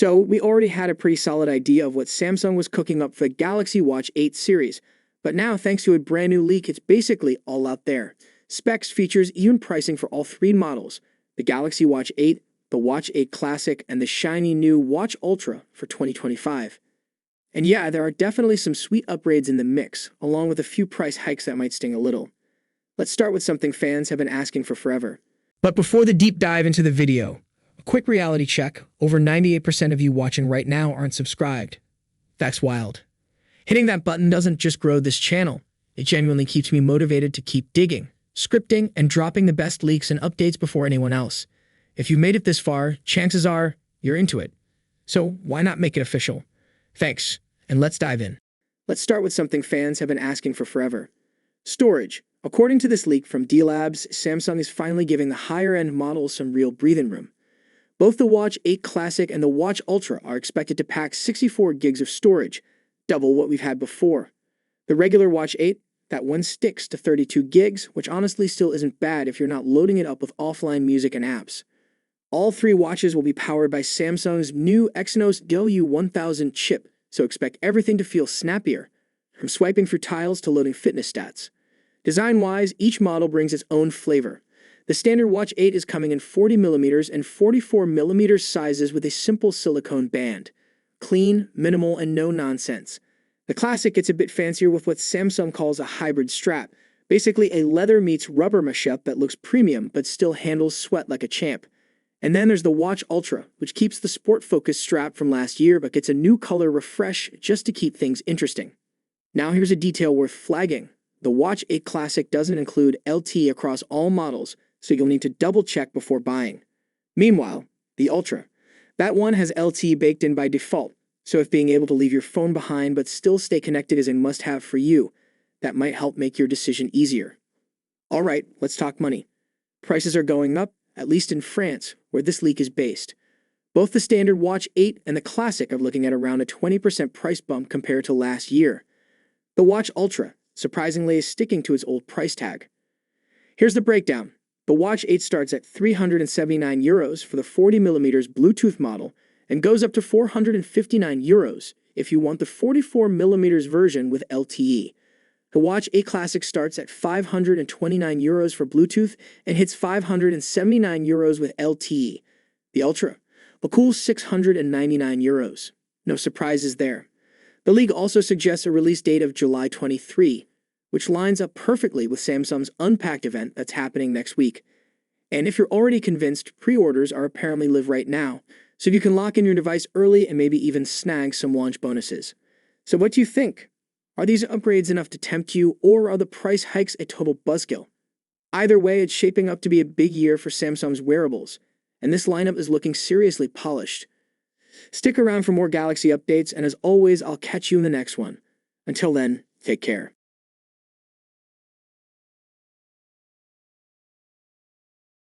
So we already had a pretty solid idea of what Samsung was cooking up for the Galaxy Watch 8 series, but now thanks to a brand new leak, it's basically all out there. Specs, features, even pricing for all three models: the Galaxy Watch 8, the Watch 8 Classic, and the shiny new Watch Ultra for 2025. And yeah, there are definitely some sweet upgrades in the mix, along with a few price hikes that might sting a little. Let's start with something fans have been asking for forever. But before the deep dive into the video, a quick reality check: over 98% of you watching right now aren't subscribed. That's wild. Hitting that button doesn't just grow this channel, it genuinely keeps me motivated to keep digging, scripting, and dropping the best leaks and updates before anyone else. If you've made it this far, chances are you're into it. So why not make it official? Thanks, and let's dive in. Let's start with something fans have been asking for forever: storage. According to this leak from D-Labs, Samsung is finally giving the higher-end models some real breathing room. Both the Watch 8 Classic and the Watch Ultra are expected to pack 64 gigs of storage, double what we've had before. The regular Watch 8, that one sticks to 32 gigs, which honestly still isn't bad if you're not loading it up with offline music and apps. All three watches will be powered by Samsung's new Exynos W1000 chip, so expect everything to feel snappier, from swiping through tiles to loading fitness stats. Design-wise, each model brings its own flavor. The standard Watch 8 is coming in 40mm and 44mm sizes with a simple silicone band. Clean, minimal, and no nonsense. The Classic gets a bit fancier with what Samsung calls a hybrid strap, basically a leather meets rubber mashup that looks premium but still handles sweat like a champ. And then there's the Watch Ultra, which keeps the sport-focused strap from last year but gets a new color refresh just to keep things interesting. Now here's a detail worth flagging. The Watch 8 Classic doesn't include LTE across all models, so you'll need to double-check before buying. Meanwhile, the Ultra. That one has LTE baked in by default, so if being able to leave your phone behind but still stay connected is a must-have for you, that might help make your decision easier. Alright, let's talk money. Prices are going up, at least in France, where this leak is based. Both the standard Watch 8 and the Classic are looking at around a 20% price bump compared to last year. The Watch Ultra, surprisingly, is sticking to its old price tag. Here's the breakdown. The Watch 8 starts at €379 for the 40mm Bluetooth model and goes up to €459 if you want the 44mm version with LTE. The Watch 8 Classic starts at €529 for Bluetooth and hits €579 with LTE. The Ultra, a cool €699. No surprises there. The leak also suggests a release date of July 23, which lines up perfectly with Samsung's Unpacked event that's happening next week. And if you're already convinced, pre-orders are apparently live right now, so you can lock in your device early and maybe even snag some launch bonuses. So what do you think? Are these upgrades enough to tempt you, or are the price hikes a total buzzkill? Either way, it's shaping up to be a big year for Samsung's wearables, and this lineup is looking seriously polished. Stick around for more Galaxy updates, and as always, I'll catch you in the next one. Until then, take care.